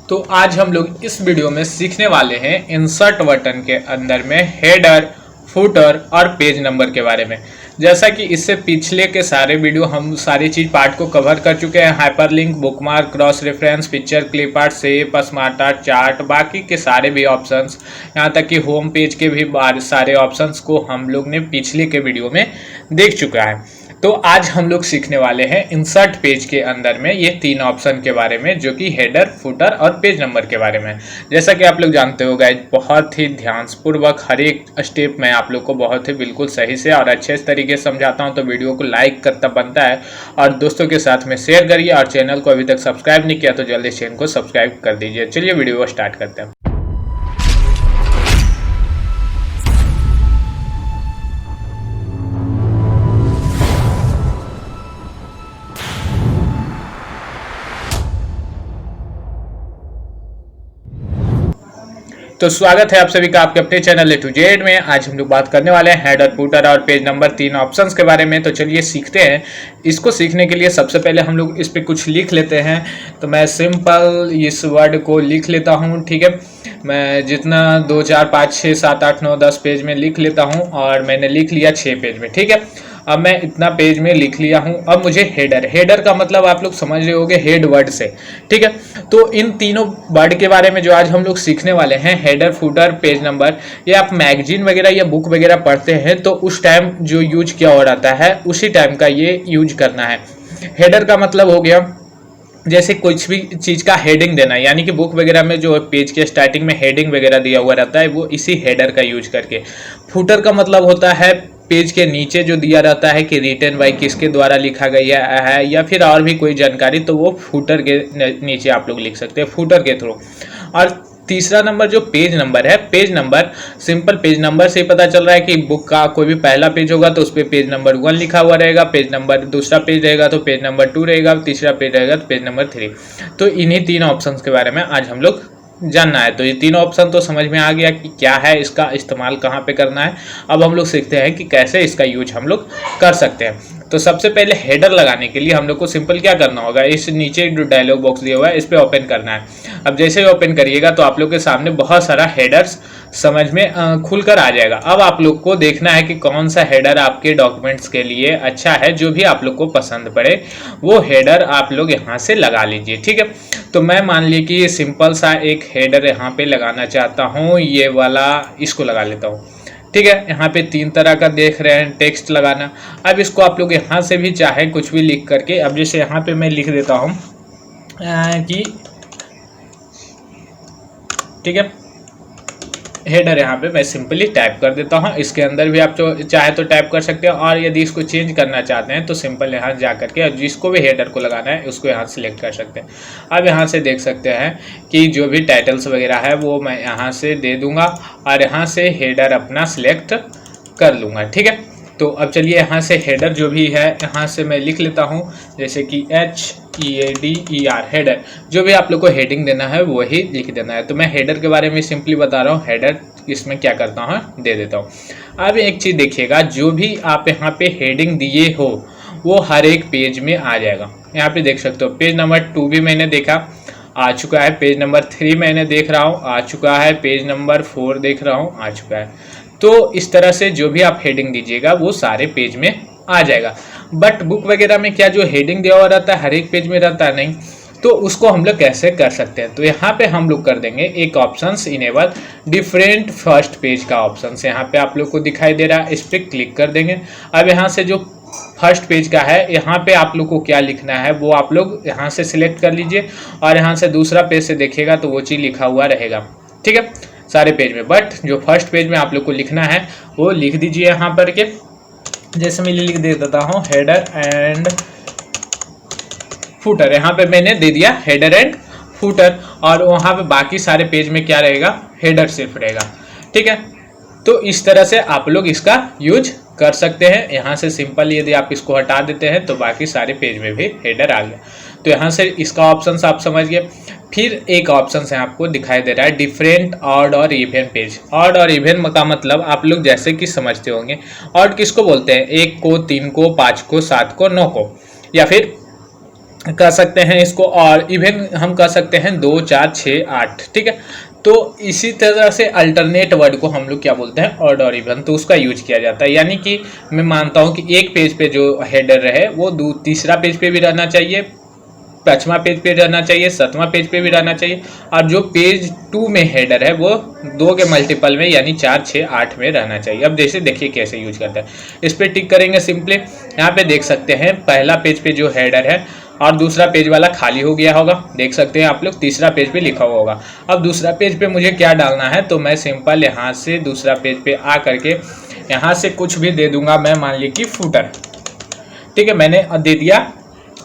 तो आज हम लोग इस वीडियो में सीखने वाले हैं इंसर्ट बटन के अंदर में हेडर, फुटर और पेज नंबर के बारे में। जैसा कि इससे पिछले के सारे वीडियो हम सारी चीज पार्ट को कवर कर चुके हैं। Hyperlink, bookmark, cross reference, picture, clip art, shape, smart art, chart, बाकी के सारे भी ऑप्शंस, यहाँ तक कि होम पेज के भी सारे ऑप्शंस को हम लोग ने पिछले के वीडियो में देख चुका है। तो आज हम लोग सीखने वाले हैं इंसर्ट पेज के अंदर में ये तीन ऑप्शन के बारे में, जो कि हेडर, फुटर और पेज नंबर के बारे में। जैसा कि आप लोग जानते हो गाइस, बहुत ही ध्यानपूर्वक हर एक स्टेप मैं आप लोग को बहुत ही बिल्कुल सही से और अच्छे तरीके से समझाता हूं। तो वीडियो को लाइक करता बनता है और दोस्तों के साथ में शेयर करिए, और चैनल को अभी तक सब्सक्राइब नहीं किया तो जल्दी चैनल को सब्सक्राइब कर दीजिए। चलिए वीडियो को स्टार्ट करते हैं। तो स्वागत है आप सभी का आपके अपने चैनल ए टू जेड में। आज हम लोग बात करने वाले हैं हेडर, फुटर और पेज नंबर तीन ऑप्शंस के बारे में। तो चलिए सीखते हैं। इसको सीखने के लिए सबसे पहले हम लोग इस पे कुछ लिख लेते हैं। तो मैं सिंपल इस वर्ड को लिख लेता हूं, ठीक है। मैं जितना 2, 4, 5, 6, 7, 8, 9, 10 पेज में लिख लेता हूं, और मैंने लिख लिया 6 पेज में, ठीक है। अब मैं इतना पेज में लिख लिया हूं। अब मुझे हेडर का मतलब आप लोग समझ रहे होंगे, हेड वर्ड से, ठीक है। तो इन तीनों वर्ड के बारे में जो आज हम लोग सीखने वाले हैं, हेडर, फुटर, पेज नंबर, ये आप मैगजीन वगैरह या बुक वगैरह पढ़ते हैं तो उस टाइम जो यूज किया हो रहता है, उसी टाइम का ये यूज करना है। हेडर का मतलब हो गया जैसे कुछ भी चीज का हेडिंग देना, यानी कि बुक वगैरह में जो पेज के स्टार्टिंग में हेडिंग वगैरह दिया हुआ रहता है, वो इसी हेडर का यूज करके। फुटर का मतलब होता है पेज के नीचे जो दिया रहता है कि रिटन बाय किसके द्वारा लिखा गया है, या फिर और भी कोई जानकारी, तो वो फुटर के नीचे आप लोग लिख सकते हैं, फुटर के थ्रू। और तीसरा नंबर जो पेज नंबर है, page number simple page number से ही पता चल रहा है कि बुक का कोई भी पहला पेज होगा तो उस पर पेज नंबर 1 लिखा हुआ रहेगा, पेज नंबर दूसरा पेज रहेगा तो पेज नंबर 2 रहेगा, तीसरा पेज रहेगा तो पेज नंबर 3। तो इन्हीं तीन ऑप्शंस के बारे में आज हम लोग जानना है। तो ये तीनों ऑप्शन तो समझ में आ गया कि क्या है, इसका इस्तेमाल कहाँ पे करना है। अब हम लोग सीखते हैं कि कैसे इसका यूज हम लोग कर सकते हैं। तो सबसे पहले हेडर लगाने के लिए हम लोग को सिंपल क्या करना होगा, इस नीचे जो डायलॉग बॉक्स दिया हुआ है इस पे ओपन करना है। अब जैसे ही ओपन करिएगा तो आप लोग के सामने बहुत सारा हेडर्स समझ में खुलकर आ जाएगा। अब आप लोग को देखना है कि कौन सा हेडर आपके डॉक्यूमेंट्स के लिए अच्छा है, जो भी आप लोग को पसंद पड़े वो हेडर आप लोग यहाँ से लगा लीजिए, ठीक है। तो मैं मान ली कि ये सिंपल सा एक हेडर यहाँ पे लगाना चाहता हूँ, ये वाला इसको लगा लेता हूँ, ठीक है। यहाँ पे 3 तरह का देख रहे हैं टेक्स्ट लगाना। अब इसको आप लोग यहाँ से भी चाहे कुछ भी लिख करके, अब जैसे यहाँ पे मैं लिख देता हूँ कि, ठीक है, हेडर यहाँ पे मैं सिंपली टाइप कर देता हूँ। इसके अंदर भी आप जो चाहे तो टाइप कर सकते हैं, और यदि इसको चेंज करना चाहते हैं तो सिंपल यहाँ जा करके जिसको भी हेडर को लगाना है उसको यहाँ सेलेक्ट कर सकते हैं। अब यहाँ से देख सकते हैं कि जो भी टाइटल्स वगैरह है वो मैं यहाँ से दे दूंगा, और यहाँ से हेडर अपना सिलेक्ट कर लूँगा, ठीक है। तो अब चलिए यहाँ से हेडर जो भी है यहाँ से मैं लिख लेता हूँ, जैसे कि HEADER हेडर। जो भी आप लोग को हेडिंग देना है वही लिख देना है। तो मैं हेडर के बारे में सिंपली बता रहा हूँ, हेडर इसमें क्या करता हूँ दे देता हूँ। अब एक चीज़ देखिएगा, जो भी आप यहाँ पे हेडिंग दिए हो वो हर एक पेज में आ जाएगा। यहाँ पे देख सकते हो पेज नंबर 2 भी मैंने देखा, आ चुका है। पेज नंबर 3 मैंने देख रहा हूँ, आ चुका है। पेज नंबर 4 देख रहा हूँ, आ चुका है। तो इस तरह से जो भी आप हेडिंग दीजिएगा वो सारे पेज में आ जाएगा। बट बुक वगैरह में क्या जो हेडिंग दिया हुआ रहता है हर एक पेज में रहता है नहीं, तो उसको हम लोग कैसे कर सकते हैं। तो यहाँ पे हम लोग कर देंगे एक options enable, different first page का ऑप्शन यहाँ पे आप लोग को दिखाई दे रहा है, इस पर क्लिक कर देंगे। अब यहाँ से जो फर्स्ट पेज का है, यहाँ पे आप लोग को क्या लिखना है वो आप लोग यहाँ से सिलेक्ट कर लीजिए, और यहाँ से दूसरा पेज से देखिएगा तो वो चीज़ लिखा हुआ रहेगा, ठीक है, सारे पेज में। बट जो फर्स्ट पेज में आप लोग को लिखना है वो लिख दीजिए यहाँ पर के, जैसे मैं लिख दे देता हूँ हेडर एंड फुटर। यहाँ पे मैंने दे दिया हेडर एंड फुटर, और वहाँ पे बाकी सारे पेज में क्या रहेगा, हेडर सिर्फ रहेगा, ठीक है। तो इस तरह से आप लोग इसका यूज कर सकते हैं। यहाँ से सिंपल यदि आप इसको हटा देते हैं तो बाकी सारे पेज में भी हेडर आ गया। तो यहाँ से इसका ऑप्शन आप समझ गए। फिर एक ऑप्शन है आपको दिखाई दे रहा है डिफरेंट ऑड और इवन पेज। ऑड और इवन का मतलब आप लोग जैसे कि समझते होंगे, ऑड किसको बोलते हैं, 1 को, 3 को, 5 को, 7 को, 9 को, या फिर कर सकते हैं इसको, और इवन हम कर सकते हैं 2, 4, 6, 8, ठीक है। तो इसी तरह से अल्टरनेट वर्ड को हम लोग क्या बोलते हैं, ऑड और इवन, तो उसका यूज किया जाता है। यानी कि मैं मानता हूं कि एक पेज पे जो हेडर रहे वो तीसरा पेज पे भी रहना चाहिए, पांचवा पेज पे रहना चाहिए, सातवां पेज पे भी रहना चाहिए, और जो पेज 2 में हेडर है वो 2 के मल्टीपल में यानी 4, 6, 8 में रहना चाहिए। अब जैसे देखिए कैसे यूज करते हैं, इस पर टिक करेंगे सिंपली। यहाँ पे देख सकते हैं पहला पेज पे जो हेडर है और दूसरा पेज वाला खाली हो गया होगा, देख सकते हैं आप लोग, तीसरा पेज पे लिखा हुआ होगा। अब दूसरा पेज पे मुझे क्या डालना है, तो मैं सिंपल यहाँ से दूसरा पेज पे आ करके यहाँ से कुछ भी दे दूंगा, मैं मान ली कि फुटर, ठीक है, मैंने दे दिया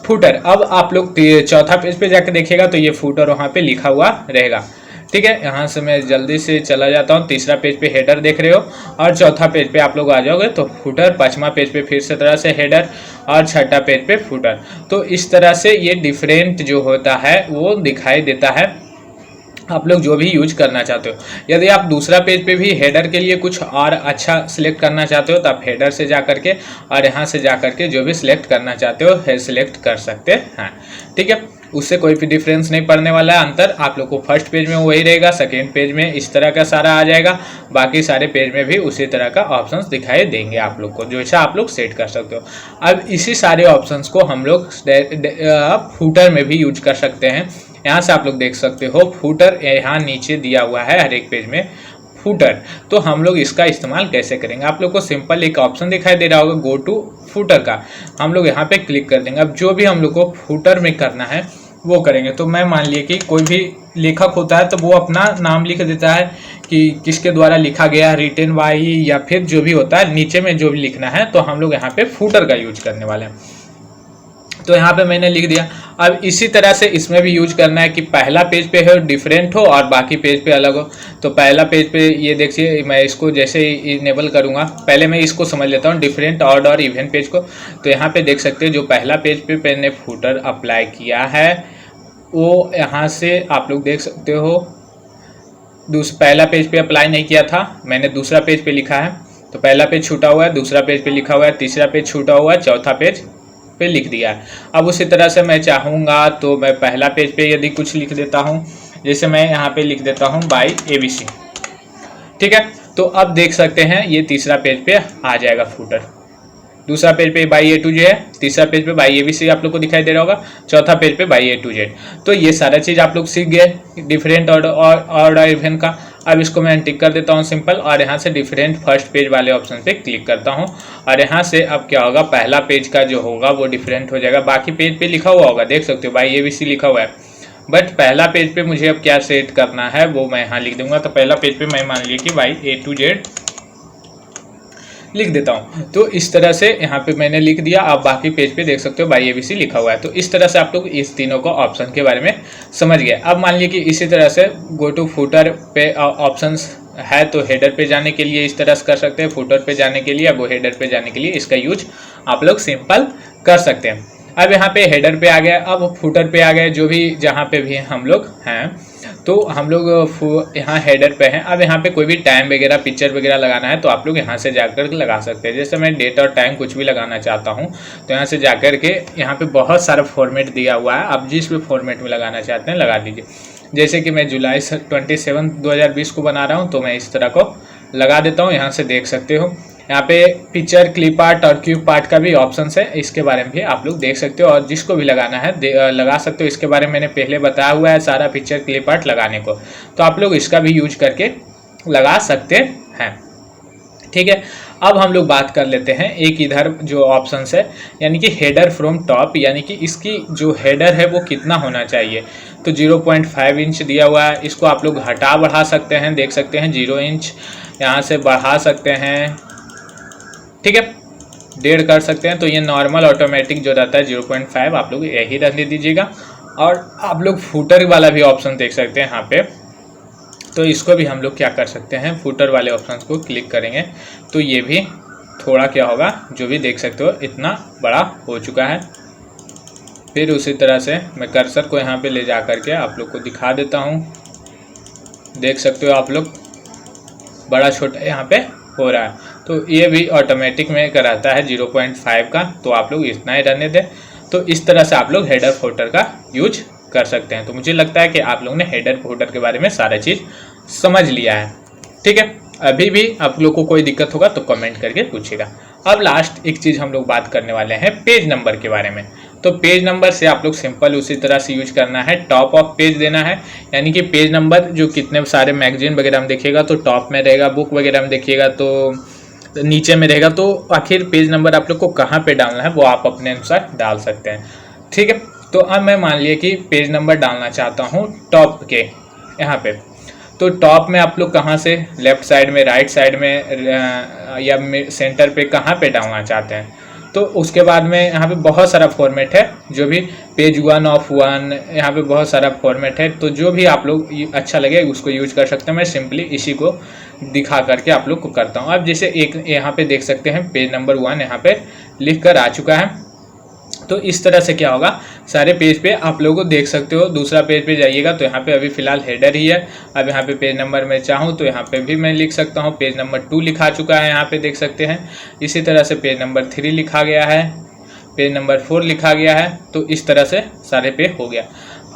फुटर। अब आप लोग चौथा पेज पे जाकर देखिएगा तो ये फुटर वहाँ पे लिखा हुआ रहेगा, ठीक है। यहाँ से मैं जल्दी से चला जाता हूँ, तीसरा पेज पे हेडर देख रहे हो, और चौथा पेज पे आप लोग आ जाओगे तो फुटर, पांचवा पेज पे फिर से तरह से हेडर, और छठा पेज पे फुटर। तो इस तरह से ये डिफरेंट जो होता है वो दिखाई देता है, आप लोग जो भी यूज करना चाहते हो। यदि आप दूसरा पेज पे भी हेडर के लिए कुछ और अच्छा सिलेक्ट करना चाहते हो तो आप हेडर से जा करके और यहाँ से जा करके जो भी सिलेक्ट करना चाहते हो है सिलेक्ट कर सकते हैं, ठीक है। उससे कोई भी डिफरेंस नहीं पड़ने वाला है। अंतर आप लोग को फर्स्ट पेज में वही रहेगा, सेकेंड पेज में इस तरह का सारा आ जाएगा, बाकी सारे पेज में भी उसी तरह का ऑप्शंस दिखाई देंगे आप लोग को, जैसा आप लोग सेट कर सकते हो। अब इसी सारे ऑप्शंस को हम लोग फूटर में भी यूज कर सकते हैं। यहाँ से आप लोग देख सकते हो फुटर यहाँ नीचे दिया हुआ है हर एक पेज में फुटर। तो हम लोग इसका इस्तेमाल कैसे करेंगे, आप लोग को सिंपल एक ऑप्शन दिखाई दे रहा होगा गो टू फुटर का, हम लोग यहाँ पे क्लिक कर देंगे। अब जो भी हम लोग को फुटर में करना है वो करेंगे। तो मैं मान लिए कि कोई भी लेखक होता है तो वो अपना नाम लिख देता है कि किसके द्वारा लिखा गया, रिटन बाय, या फिर जो भी होता है नीचे में जो भी लिखना है, तो हम लोग यहाँ पे फुटर का यूज करने वाले हैं। तो यहाँ पे मैंने लिख दिया। अब इसी तरह से इसमें भी यूज करना है कि पहला पेज पे हो डिफरेंट हो और बाकी पेज पे अलग हो। तो पहला पेज पे ये देखिए, मैं इसको जैसे ही इनेबल करूँगा, पहले मैं इसको समझ लेता हूँ डिफरेंट, ऑड और इवन पेज को। तो यहाँ पे देख सकते हैं जो पहला पेज पे मैंने फुटर अप्लाई किया है वो यहाँ से आप लोग देख सकते हो, पहला पेज पे अप्लाई नहीं किया था, मैंने दूसरा पेज पे लिखा है। तो पहला पेज छूटा हुआ है, दूसरा पेज पे लिखा हुआ है, तीसरा पेज छूटा हुआ है, चौथा पेज पे लिख दिया है। अब उसी तरह से मैं चाहूँगा तो मैं पहला पेज पे यदि कुछ लिख देता हूँ, जैसे मैं यहाँ पे लिख देता हूँ बाय ABC, ठीक है। तो अब देख सकते हैं ये तीसरा पेज पे आ जाएगा फुटर, दूसरा पेज पे बाय A to Z है, तीसरा पेज पे बाय ABC आप लोग को दिखाई दे रहा होगा, चौथा पेज पे बाय A to Z। तो ये सारा चीज़ आप लोग सीख गए डिफरेंट और इवन का। अब इसको मैं टिक कर देता हूँ सिंपल, और यहाँ से डिफरेंट फर्स्ट पेज वाले ऑप्शन पे क्लिक करता हूँ, और यहाँ से अब क्या होगा, पहला पेज का जो होगा वो डिफरेंट हो जाएगा। बाकी पेज पे लिखा हुआ होगा, देख सकते हो बाय ABC लिखा हुआ है, बट पहला पेज पे मुझे अब क्या सेट करना है वो मैं यहाँ लिख दूंगा। तो पहला पेज पे मैं मान लिया कि बाय A to Z लिख देता हूँ। तो इस तरह से यहाँ पे मैंने लिख दिया। आप बाकी पेज पे देख सकते हो बाय ABC लिखा हुआ है। तो इस तरह से आप लोग इस तीनों को ऑप्शन के बारे में समझ गए। अब मान लीजिए कि इसी तरह से गो टू फुटर पे ऑप्शंस है, तो हेडर पे जाने के लिए इस तरह से कर सकते हैं, फुटर पे जाने के लिए या वो हेडर पे जाने के लिए इसका यूज आप लोग सिंपल कर सकते हैं। अब यहाँ पे हेडर पे आ गया, अब फुटर पे आ गए, जो भी जहाँ पे भी हम लोग हैं, तो हम लोग यहाँ हेडर पे हैं। अब यहाँ पे कोई भी टाइम वगैरह पिक्चर वगैरह लगाना है तो आप लोग यहाँ से जाकर लगा सकते हैं। जैसे मैं डेट और टाइम कुछ भी लगाना चाहता हूँ तो यहाँ से जाकर के यहाँ पे बहुत सारा फॉर्मेट दिया हुआ है, आप जिस भी फॉर्मेट में लगाना चाहते हैं लगा दीजिए। जैसे कि मैं जुलाई 27 2020 को बना रहा हूँ तो मैं इस तरह को लगा देता हूँ। यहाँ से देख सकते हो यहाँ पे पिक्चर, क्लिप आर्ट और क्यूब आर्ट का भी ऑप्शन है, इसके बारे में भी आप लोग देख सकते हो, और जिसको भी लगाना है लगा सकते हो। इसके बारे में मैंने पहले बताया हुआ है सारा पिक्चर, क्लिप आर्ट लगाने को, तो आप लोग इसका भी यूज करके लगा सकते हैं, ठीक है। अब हम लोग बात कर लेते हैं एक इधर जो ऑप्शन है, यानी कि हेडर फ्रॉम टॉप, यानी कि इसकी जो हेडर है वो कितना होना चाहिए। तो 0.5 इंच दिया हुआ है, इसको आप लोग हटा बढ़ा सकते हैं, देख सकते हैं 0 इंच यहाँ से बढ़ा सकते हैं, ठीक है, 1.5 कर सकते हैं। तो ये नॉर्मल ऑटोमेटिक जो रहता है 0.5 आप लोग यही रहने दीजिएगा। और आप लोग फुटर वाला भी ऑप्शन देख सकते हैं यहाँ पे, तो इसको भी हम लोग क्या कर सकते हैं, फुटर वाले ऑप्शन को क्लिक करेंगे तो ये भी थोड़ा क्या होगा, जो भी देख सकते हो इतना बड़ा हो चुका है। फिर उसी तरह से मैं कर्सर को यहाँ पे ले जा करके आप लोग को दिखा देता हूँ, देख सकते हो आप लोग बड़ा छोटा यहाँ पे हो रहा है। तो ये भी ऑटोमेटिक में कराता है 0.5 का, तो आप लोग इतना ही रहने दें। तो इस तरह से आप लोग हेडर फुटर का यूज कर सकते हैं। तो मुझे लगता है कि आप लोगों ने हेडर फुटर के बारे में सारा चीज़ समझ लिया है। ठीक है, अभी भी आप लोग को कोई दिक्कत होगा तो कमेंट करके पूछिएगा। अब लास्ट एक चीज़ हम लोग बात करने वाले हैं पेज नंबर के बारे में। तो पेज नंबर से आप लोग सिंपल उसी तरह से यूज करना है, टॉप ऑफ पेज देना है। यानी कि पेज नंबर जो कितने सारे मैगजीन वगैरह में देखिएगा तो टॉप में रहेगा, बुक वगैरह में देखिएगा तो नीचे में रहेगा। तो आखिर पेज नंबर आप लोग को कहाँ पे डालना है वो आप अपने अनुसार डाल सकते हैं। ठीक है, तो अब मैं मान लिया कि पेज नंबर डालना चाहता हूँ टॉप के यहाँ पे। तो टॉप में आप लोग कहाँ से, लेफ्ट साइड में, राइट साइड में या सेंटर पे कहाँ पे डालना चाहते हैं। तो उसके बाद में यहाँ पे बहुत सारा फॉर्मेट है, जो भी पेज 1 ऑफ 1, यहाँ पे बहुत सारा फॉर्मेट है। तो जो भी आप लोग अच्छा लगे उसको यूज कर सकते हैं। मैं सिंपली इसी को दिखा करके आप लोग को करता हूँ। अब जैसे एक यहाँ पे देख सकते हैं पेज नंबर 1 यहाँ पे लिख कर आ चुका है। तो इस तरह से क्या होगा, सारे पेज पे आप लोगों को देख सकते हो। दूसरा पेज पे जाइएगा तो यहाँ पे अभी फिलहाल हेडर ही है। अब यहाँ पे पेज नंबर मैं चाहूँ तो यहाँ पे भी मैं लिख सकता हूँ। पेज नंबर 2 लिखा चुका है, यहाँ पे देख सकते हैं। इसी तरह से पेज नंबर 3 लिखा गया है, पेज नंबर 4 लिखा गया है। तो इस तरह से सारे पे हो गया।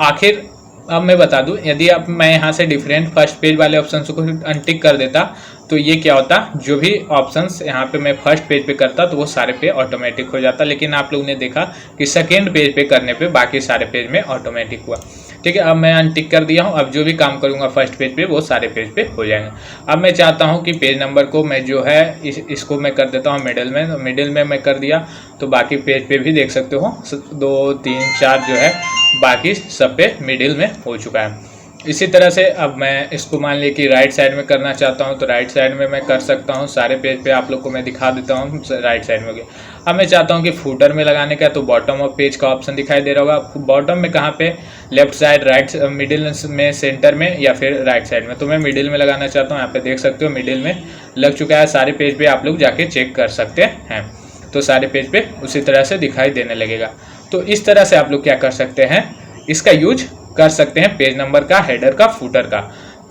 आखिर अब मैं बता दूं, यदि अब मैं यहाँ से डिफरेंट फर्स्ट पेज वाले ऑप्शन को अनटिक कर देता तो ये क्या होता, जो भी ऑप्शंस यहाँ पे मैं फर्स्ट पेज पे करता तो वो सारे पे ऑटोमेटिक हो जाता। लेकिन आप लोगों ने देखा कि सेकेंड पेज पे करने पे बाकी सारे पेज में ऑटोमेटिक हुआ। ठीक है, अब मैं अनटिक कर दिया हूँ। अब जो भी काम करूँगा फर्स्ट पेज पे वो सारे पेज पे हो जाएंगे। अब मैं चाहता हूँ कि पेज नंबर को मैं जो है इसको मैं कर देता हूँ मिडिल में। तो मिडिल में मैं कर दिया तो बाकी पेज पे भी देख सकते हो 2 3 4 जो है बाकी सब पे मिडिल में हो चुका है। इसी तरह से अब मैं इसको मान लिया कि राइट साइड में करना चाहता हूं तो राइट साइड में मैं कर सकता हूं। सारे पेज पे आप लोग को मैं दिखा देता हूं राइट साइड में हो गया। अब मैं चाहता हूं कि फूटर में लगाने का, तो बॉटम ऑफ पेज का ऑप्शन दिखाई दे रहा होगा। बॉटम में कहाँ पे, लेफ्ट साइड, राइट, मिडिल में, सेंटर में या फिर राइट साइड में। तो मैं मिडिल में लगाना चाहता हूँ। यहाँ पे देख सकते हो मिडिल में लग चुका है। सारे पेज पे आप लोग जाके चेक कर सकते हैं। तो सारे पेज पे उसी तरह से दिखाई देने लगेगा। तो इस तरह से आप लोग क्या कर सकते हैं, इसका यूज कर सकते हैं पेज नंबर का, हेडर का, फुटर का।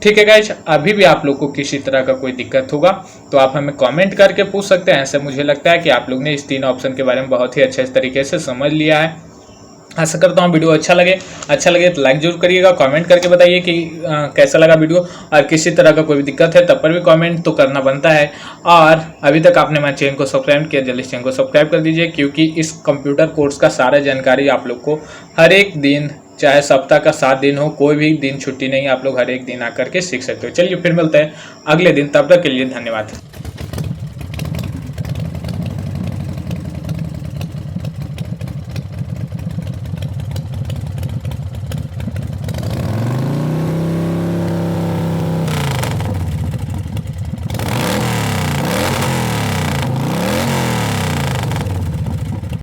ठीक है गाइज, अभी भी आप लोग को किसी तरह का कोई दिक्कत होगा तो आप हमें कमेंट करके पूछ सकते हैं। ऐसे मुझे लगता है कि आप लोग ने इस 3 ऑप्शन के बारे में बहुत ही अच्छे तरीके से समझ लिया है। आशा करता हूँ वीडियो अच्छा लगे तो लाइक जरूर करिएगा। कमेंट करके बताइए कि कैसा लगा वीडियो, और किसी तरह का कोई भी दिक्कत है तब पर भी कमेंट तो करना बनता है। और अभी तक आपने मेरे चैनल को सब्सक्राइब किया, जल्दी चैनल को सब्सक्राइब कर दीजिए, क्योंकि इस कंप्यूटर कोर्स का सारा जानकारी आप लोग को हर एक दिन, चाहे सप्ताह का 7 दिन हो, कोई भी दिन छुट्टी नहीं, आप लोग हर एक दिन आकर के सीख सकते हो। चलिए फिर मिलते हैं अगले दिन, तब तक के लिए धन्यवाद।